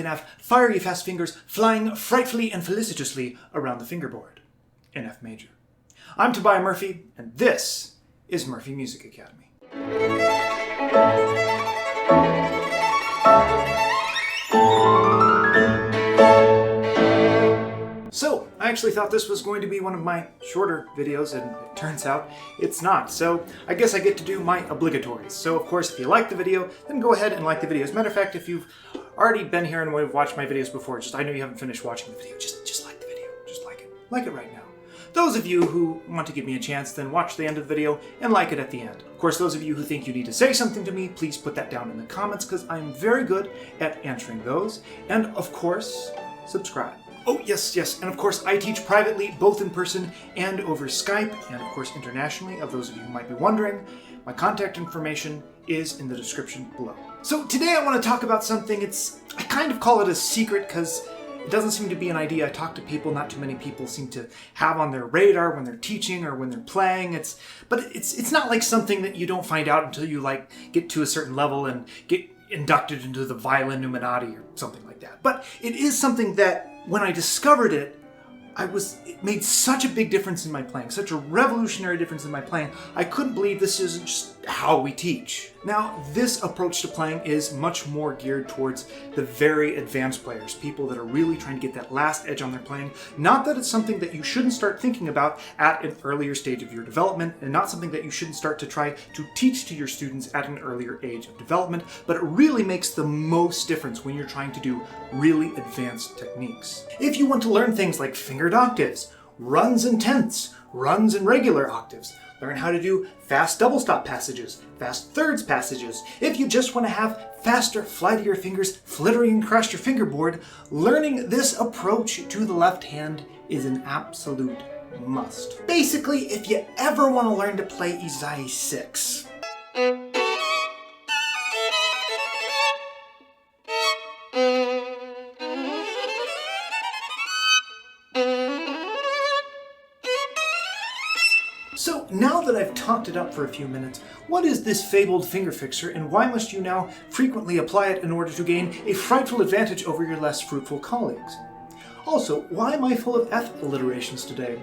have fiery fast fingers flying frightfully and felicitously around the fingerboard in F major. I'm Tobiah Murphy, and this is Murphy Music Academy. So, I actually thought this was going to be one of my shorter videos, and it turns out it's not. So, I guess I get to do my obligatories. So, of course, if you like the video, then go ahead and like the video. As a matter of fact, if you've already been here and have watched my videos before, I know you haven't finished watching the video, just like the video. Just like it. Like it right now. Those of you who want to give me a chance, then watch the end of the video and like it at the end. Of course, those of you who think you need to say something to me, please put that down in the comments, because I'm very good at answering those. And, of course, subscribe. Oh, yes, and of course I teach privately, both in person and over Skype, and of course internationally. Of those of you who might be wondering, my contact information is in the description below. So today I want to talk about something, I kind of call it a secret because it doesn't seem to be an idea I talk to people, not too many people seem to have on their radar when they're teaching or when they're playing. But it's not like something that you don't find out until you get to a certain level and get inducted into the Violin Illuminati or something like that. But it is something that when I discovered it, it made such a big difference in my playing, such a revolutionary difference in my playing. I couldn't believe this isn't just how we teach. Now, this approach to playing is much more geared towards the very advanced players, people that are really trying to get that last edge on their playing. Not that it's something that you shouldn't start thinking about at an earlier stage of your development, and not something that you shouldn't start to try to teach to your students at an earlier age of development, but it really makes the most difference when you're trying to do really advanced techniques. If you want to learn things like fingered octaves, runs and tenths, runs and regular octaves, learn how to do fast double stop passages, fast thirds passages. If you just want to have faster, flightier fingers flittering across your fingerboard, learning this approach to the left hand is an absolute must. Basically, if you ever want to learn to play Ysaÿe 6, So now that I've talked it up for a few minutes, what is this fabled finger fixer, and why must you now frequently apply it in order to gain a frightful advantage over your less fruitful colleagues? Also, why am I full of F alliterations today?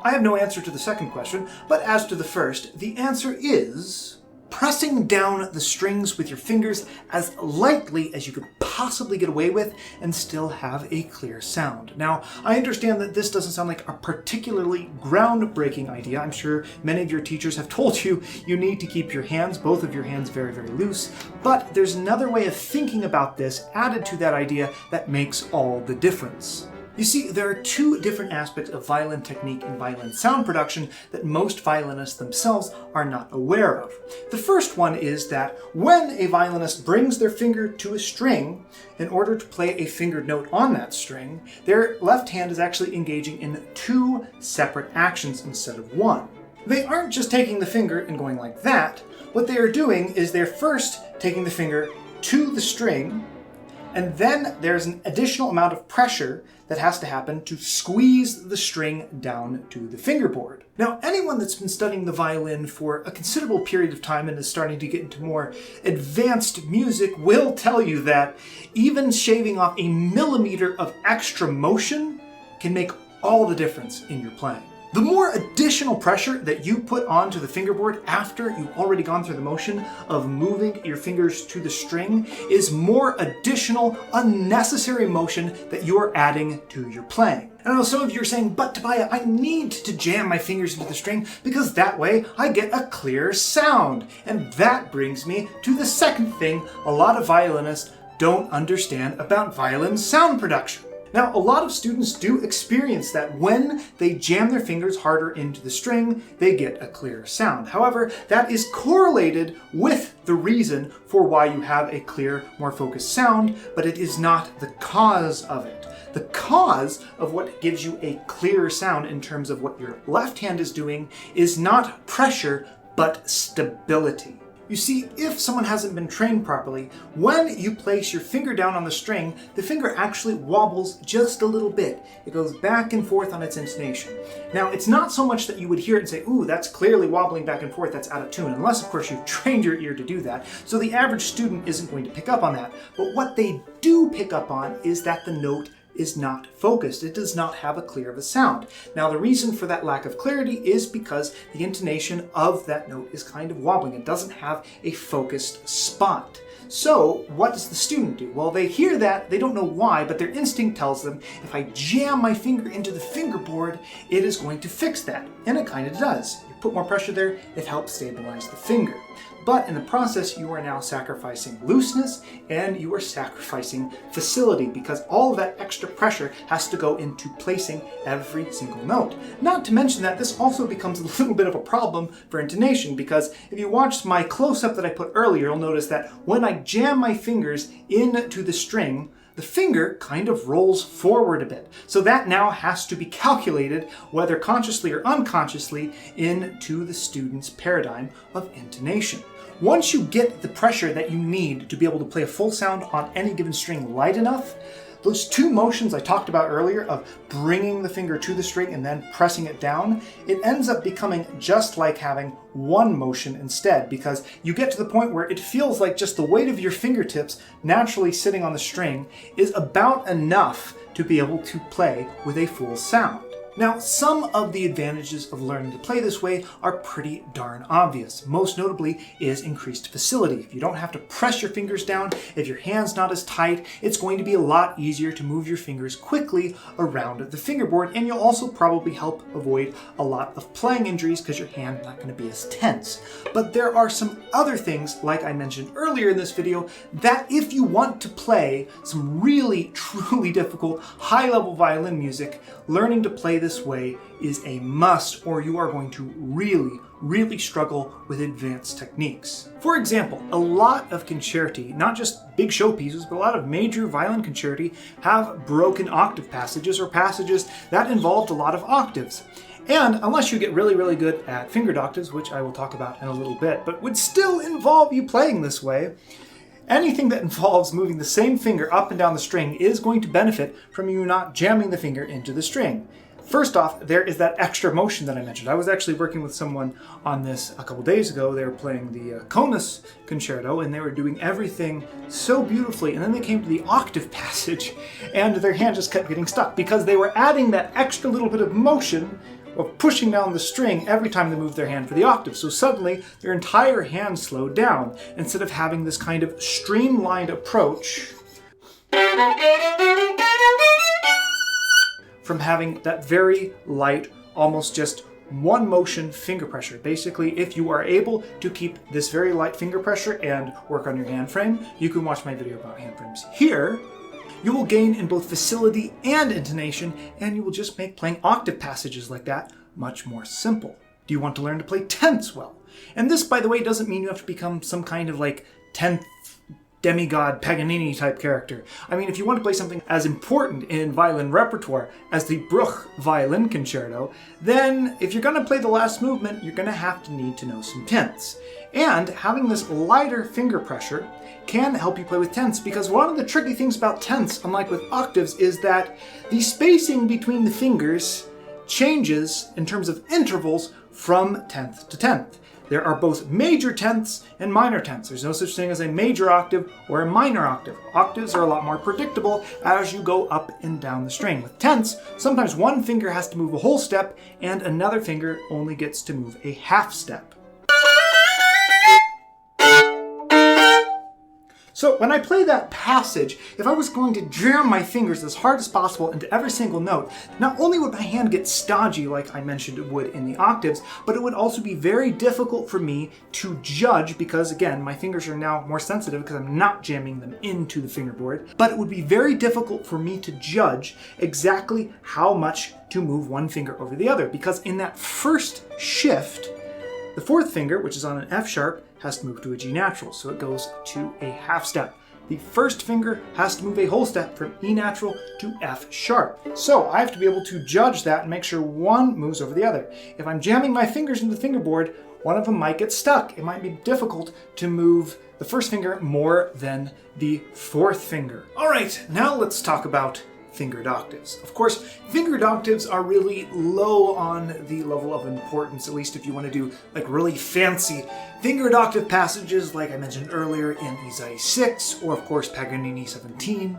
I have no answer to the second question, but as to the first, the answer is pressing down the strings with your fingers as lightly as you could possibly get away with and still have a clear sound. Now, I understand that this doesn't sound like a particularly groundbreaking idea. I'm sure many of your teachers have told you you need to keep your hands, both of your hands, very, very loose. But there's another way of thinking about this added to that idea that makes all the difference. You see, there are two different aspects of violin technique and violin sound production that most violinists themselves are not aware of. The first one is that when a violinist brings their finger to a string in order to play a fingered note on that string, their left hand is actually engaging in two separate actions instead of one. They aren't just taking the finger and going like that. What they are doing is they're first taking the finger to the string, and then there's an additional amount of pressure that has to happen to squeeze the string down to the fingerboard. Now, anyone that's been studying the violin for a considerable period of time and is starting to get into more advanced music will tell you that even shaving off a millimeter of extra motion can make all the difference in your playing. The more additional pressure that you put onto the fingerboard after you've already gone through the motion of moving your fingers to the string is more additional unnecessary motion that you're adding to your playing. I know some of you are saying, but Tobiah, I need to jam my fingers into the string because that way I get a clear sound. And that brings me to the second thing a lot of violinists don't understand about violin sound production. Now, a lot of students do experience that when they jam their fingers harder into the string, they get a clearer sound. However, that is correlated with the reason for why you have a clear, more focused sound, but it is not the cause of it. The cause of what gives you a clearer sound in terms of what your left hand is doing is not pressure, but stability. You see, if someone hasn't been trained properly, when you place your finger down on the string, the finger actually wobbles just a little bit. It goes back and forth on its intonation. Now, it's not so much that you would hear it and say, ooh, that's clearly wobbling back and forth, that's out of tune, unless, of course, you've trained your ear to do that. So the average student isn't going to pick up on that. But what they do pick up on is that the note is not focused. It does not have a clear of a sound. Now, the reason for that lack of clarity is because the intonation of that note is kind of wobbling. It doesn't have a focused spot. So what does the student do? Well, they hear that, they don't know why, but their instinct tells them, if I jam my finger into the fingerboard, it is going to fix that. And it kind of does. You put more pressure there, it helps stabilize the finger. But in the process, you are now sacrificing looseness and you are sacrificing facility, because all of that extra pressure has to go into placing every single note. Not to mention that this also becomes a little bit of a problem for intonation, because if you watch my close-up that I put earlier, you'll notice that when I jam my fingers into the string, the finger kind of rolls forward a bit. So that now has to be calculated, whether consciously or unconsciously, into the student's paradigm of intonation. Once you get the pressure that you need to be able to play a full sound on any given string light enough, those two motions I talked about earlier of bringing the finger to the string and then pressing it down, it ends up becoming just like having one motion instead, because you get to the point where it feels like just the weight of your fingertips naturally sitting on the string is about enough to be able to play with a full sound. Now, some of the advantages of learning to play this way are pretty darn obvious. Most notably is increased facility. If you don't have to press your fingers down, if your hand's not as tight, it's going to be a lot easier to move your fingers quickly around the fingerboard, and you'll also probably help avoid a lot of playing injuries because your hand's not going to be as tense. But there are some other things, like I mentioned earlier in this video, that if you want to play some really, truly difficult, high-level violin music, learning to play this way is a must, or you are going to really struggle with advanced techniques. For example, a lot of concerti, not just big show pieces, but a lot of major violin concerti have broken octave passages, or passages that involved a lot of octaves. And unless you get really good at fingered octaves, which I will talk about in a little bit, but would still involve you playing this way, anything that involves moving the same finger up and down the string is going to benefit from you not jamming the finger into the string. First off, there is that extra motion that I mentioned. I was actually working with someone on this a couple days ago. They were playing the Conus concerto, and they were doing everything so beautifully, and then they came to the octave passage, and their hand just kept getting stuck because they were adding that extra little bit of motion of pushing down the string every time they moved their hand for the octave. So suddenly their entire hand slowed down instead of having this kind of streamlined approach from having that very light, almost just one motion finger pressure. Basically, if you are able to keep this very light finger pressure and work on your hand frame, you can watch my video about hand frames here. You will gain in both facility and intonation, and you will just make playing octave passages like that much more simple. Do you want to learn to play tenths well? And this, by the way, doesn't mean you have to become some kind of like 10th demigod Paganini type character. I mean, if you want to play something as important in violin repertoire as the Bruch violin concerto, then if you're going to play the last movement, you're going to have to need to know some tenths. And having this lighter finger pressure can help you play with tenths, because one of the tricky things about tenths, unlike with octaves, is that the spacing between the fingers changes in terms of intervals from tenth to tenth. There are both major tenths and minor tenths. There's no such thing as a major octave or a minor octave. Octaves are a lot more predictable as you go up and down the string. With tenths, sometimes one finger has to move a whole step and another finger only gets to move a half step. So when I play that passage, if I was going to jam my fingers as hard as possible into every single note, not only would my hand get stodgy like I mentioned it would in the octaves, but it would also be very difficult for me to judge, because again, my fingers are now more sensitive because I'm not jamming them into the fingerboard, but it would be very difficult for me to judge exactly how much to move one finger over the other, because in that first shift, the fourth finger, which is on an F sharp, has to move to a G natural, so it goes to a half step. the first finger has to move a whole step from E natural to F sharp. So I have to be able to judge that and make sure one moves over the other. If I'm jamming my fingers into the fingerboard, one of them might get stuck. It might be difficult to move the first finger more than the fourth finger. All right, now let's talk about fingered octaves. Of course, fingered octaves are really low on the level of importance, at least if you want to do like really fancy fingered octave passages like I mentioned earlier in Ysaÿe 6 or of course Paganini 17.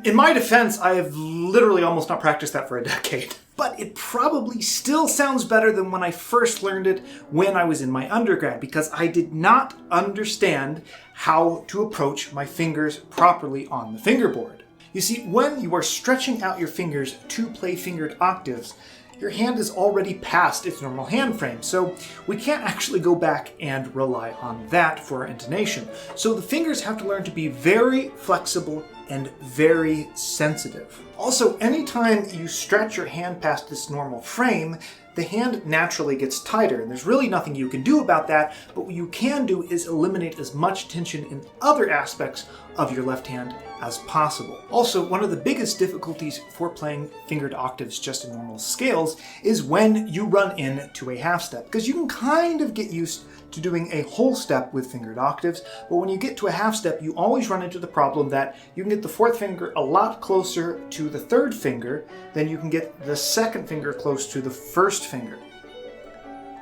In my defense, I have literally almost not practiced that for a decade. But it probably still sounds better than when I first learned it when I was in my undergrad, because I did not understand how to approach my fingers properly on the fingerboard. You see, when you are stretching out your fingers to play fingered octaves, your hand is already past its normal hand frame, so we can't actually go back and rely on that for our intonation. So the fingers have to learn to be very flexible and very sensitive. Also, anytime you stretch your hand past this normal frame, the hand naturally gets tighter, and there's really nothing you can do about that, but what you can do is eliminate as much tension in other aspects of your left hand as possible. Also, one of the biggest difficulties for playing fingered octaves just in normal scales is when you run into a half step, because you can kind of get used to doing a whole step with fingered octaves, but when you get to a half step, you always run into the problem that you can get the fourth finger a lot closer to the third finger than you can get the second finger close to the first finger.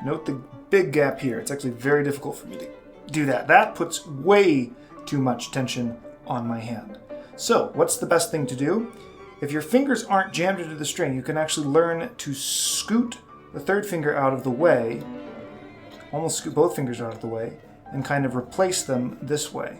Note the big gap here. It's actually very difficult for me to do that. That puts way too much tension on my hand. So, what's the best thing to do? If your fingers aren't jammed into the string, you can actually learn to scoot the third finger out of the way, almost scoot both fingers out of the way, and kind of replace them this way.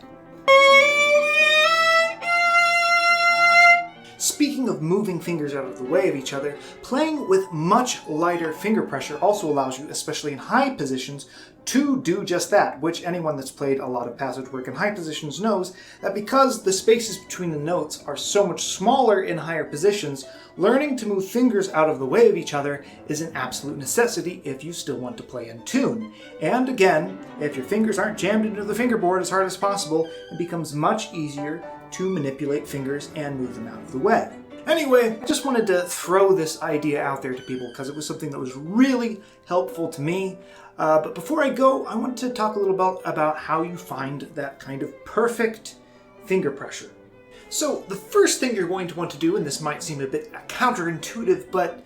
Speaking of moving fingers out of the way of each other, playing with much lighter finger pressure also allows you, especially in high positions, to do just that, which anyone that's played a lot of passage work in high positions knows that because the spaces between the notes are so much smaller in higher positions, learning to move fingers out of the way of each other is an absolute necessity if you still want to play in tune. And again, if your fingers aren't jammed into the fingerboard as hard as possible, it becomes much easier to manipulate fingers and move them out of the way. Anyway, I just wanted to throw this idea out there to people because it was something that was really helpful to me. But before I go, I want to talk a little about how you find that kind of perfect finger pressure. So the first thing you're going to want to do, and this might seem a bit counterintuitive, but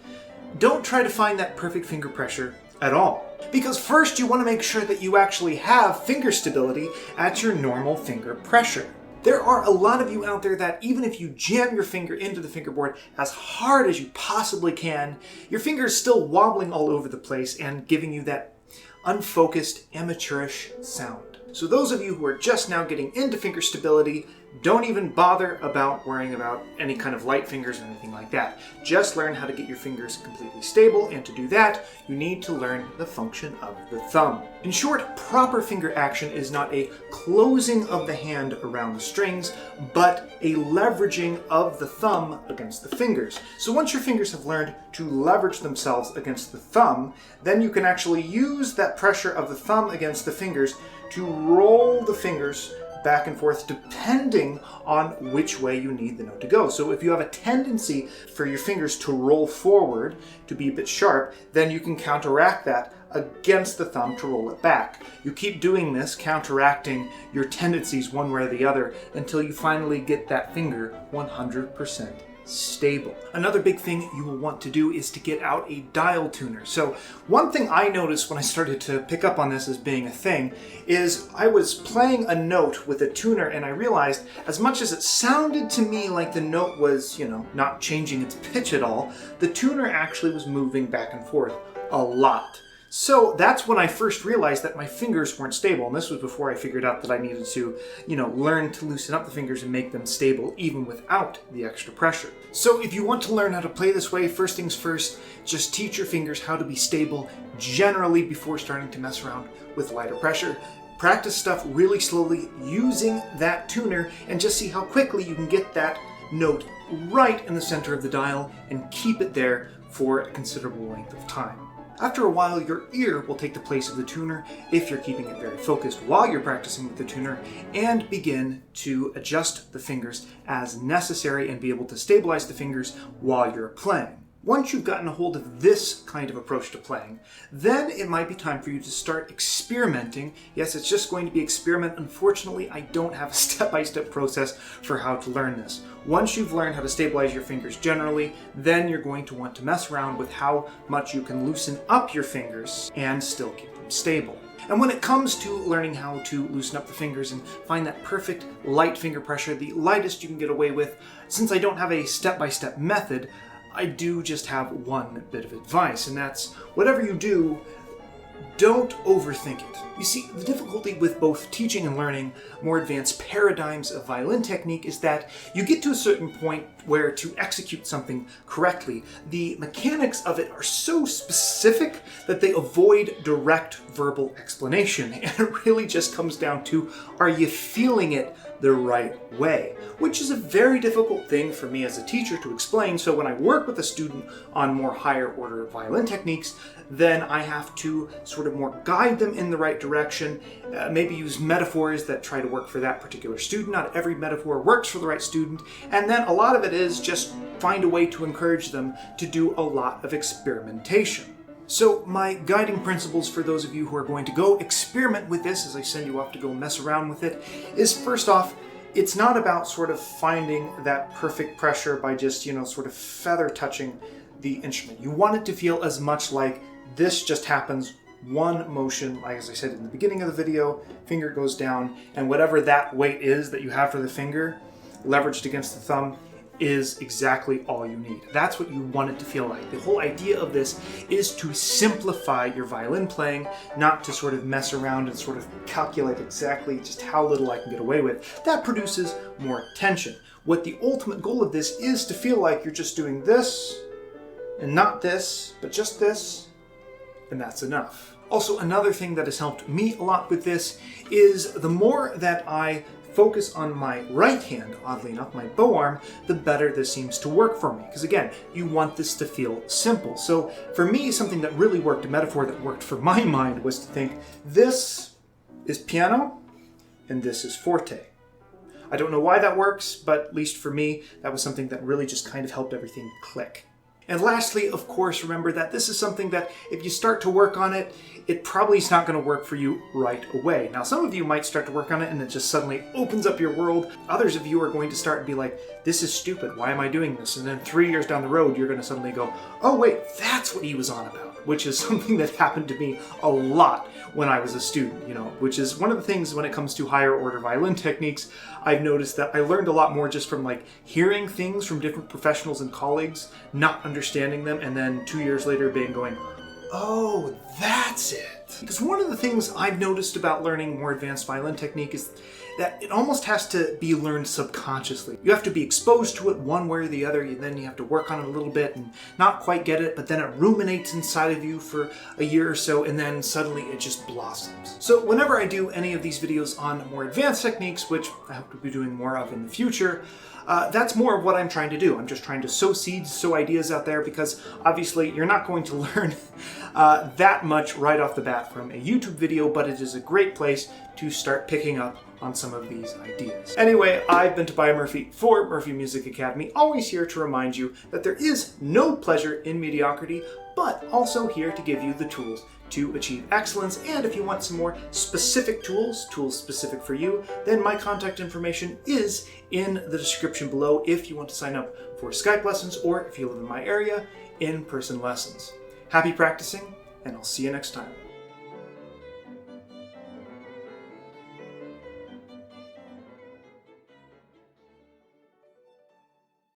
don't try to find that perfect finger pressure at all. Because first you want to make sure that you actually have finger stability at your normal finger pressure. There are a lot of you out there that even if you jam your finger into the fingerboard as hard as you possibly can, your finger is still wobbling all over the place and giving you that unfocused, amateurish sound. So those of you who are just now getting into finger stability, don't even bother about worrying about any kind of light fingers or anything like that. Just learn how to get your fingers completely stable, and to do that, you need to learn the function of the thumb. In short, proper finger action is not a closing of the hand around the strings, but a leveraging of the thumb against the fingers. So once your fingers have learned to leverage themselves against the thumb, then you can actually use that pressure of the thumb against the fingers to roll the fingers back and forth depending on which way you need the note to go. So if you have a tendency for your fingers to roll forward, to be a bit sharp, then you can counteract that against the thumb to roll it back. You keep doing this, counteracting your tendencies one way or the other, until you finally get that finger 100% stable. Another big thing you will want to do is to get out a dial tuner. So one thing I noticed when I started to pick up on this as being a thing is I was playing a note with a tuner and I realized as much as it sounded to me like the note was, not changing its pitch at all, the tuner actually was moving back and forth a lot. So that's when I first realized that my fingers weren't stable, and this was before I figured out that I needed to, learn to loosen up the fingers and make them stable even without the extra pressure. So if you want to learn how to play this way, first things first, just teach your fingers how to be stable generally before starting to mess around with lighter pressure. Practice stuff really slowly using that tuner and just see how quickly you can get that note right in the center of the dial and keep it there for a considerable length of time. After a while, your ear will take the place of the tuner if you're keeping it very focused while you're practicing with the tuner, and begin to adjust the fingers as necessary and be able to stabilize the fingers while you're playing. Once you've gotten a hold of this kind of approach to playing, then it might be time for you to start experimenting. Yes, it's just going to be experiment. Unfortunately, I don't have a step-by-step process for how to learn this. Once you've learned how to stabilize your fingers generally, then you're going to want to mess around with how much you can loosen up your fingers and still keep them stable. And when it comes to learning how to loosen up the fingers and find that perfect light finger pressure, the lightest you can get away with, since I don't have a step-by-step method, I do just have one bit of advice, and that's whatever you do, don't overthink it. You see, the difficulty with both teaching and learning more advanced paradigms of violin technique is that you get to a certain point where to execute something correctly, the mechanics of it are so specific that they avoid direct verbal explanation, and it really just comes down to, are you feeling it the right way? Which is a very difficult thing for me as a teacher to explain, so when I work with a student on more higher order violin techniques, then I have to sort of more guide them in the right direction, maybe use metaphors that try to work for that particular student. Not every metaphor works for the right student, and then a lot of it is just find a way to encourage them to do a lot of experimentation. So my guiding principles for those of you who are going to go experiment with this, as I send you off to go mess around with it, is first off, it's not about sort of finding that perfect pressure by just, sort of feather touching the instrument. You want it to feel as much like this just happens, one motion, like as I said in the beginning of the video, finger goes down, and whatever that weight is that you have for the finger, leveraged against the thumb, is exactly all you need. That's what you want it to feel like. The whole idea of this is to simplify your violin playing, not to sort of mess around and sort of calculate exactly just how little I can get away with. That produces more tension. What the ultimate goal of this is to feel like you're just doing this, and not this, but just this, and that's enough. Also, another thing that has helped me a lot with this is the more that I focus on my right hand, oddly enough, my bow arm, the better this seems to work for me. Because again, you want this to feel simple. So for me, something that really worked, a metaphor that worked for my mind, was to think, this is piano and this is forte. I don't know why that works, but at least for me, that was something that really just kind of helped everything click. And lastly, of course, remember that this is something that if you start to work on it, it probably is not going to work for you right away. Now, some of you might start to work on it and it just suddenly opens up your world. Others of you are going to start and be like, this is stupid. Why am I doing this? And then 3 years down the road, you're going to suddenly go, oh wait, that's what he was on about, which is something that happened to me a lot when I was a student, which is one of the things when it comes to higher order violin techniques. I've noticed that I learned a lot more just from hearing things from different professionals and colleagues, not understanding them, and then 2 years later going, oh, that's it. Because one of the things I've noticed about learning more advanced violin technique is that it almost has to be learned subconsciously. You have to be exposed to it one way or the other, and then you have to work on it a little bit and not quite get it, but then it ruminates inside of you for a year or so, and then suddenly it just blossoms. So whenever I do any of these videos on more advanced techniques, which I hope to be doing more of in the future, that's more of what I'm trying to do. I'm just trying to sow seeds, sow ideas out there, because obviously you're not going to learn that much right off the bat from a YouTube video, but it is a great place to start picking up on some of these ideas. Anyway, I've been Tobias Murphy for Murphy Music Academy, always here to remind you that there is no pleasure in mediocrity, but also here to give you the tools to achieve excellence. And if you want some more specific tools specific for you, then my contact information is in the description below if you want to sign up for Skype lessons, or if you live in my area, in-person lessons. Happy practicing, and I'll see you next time.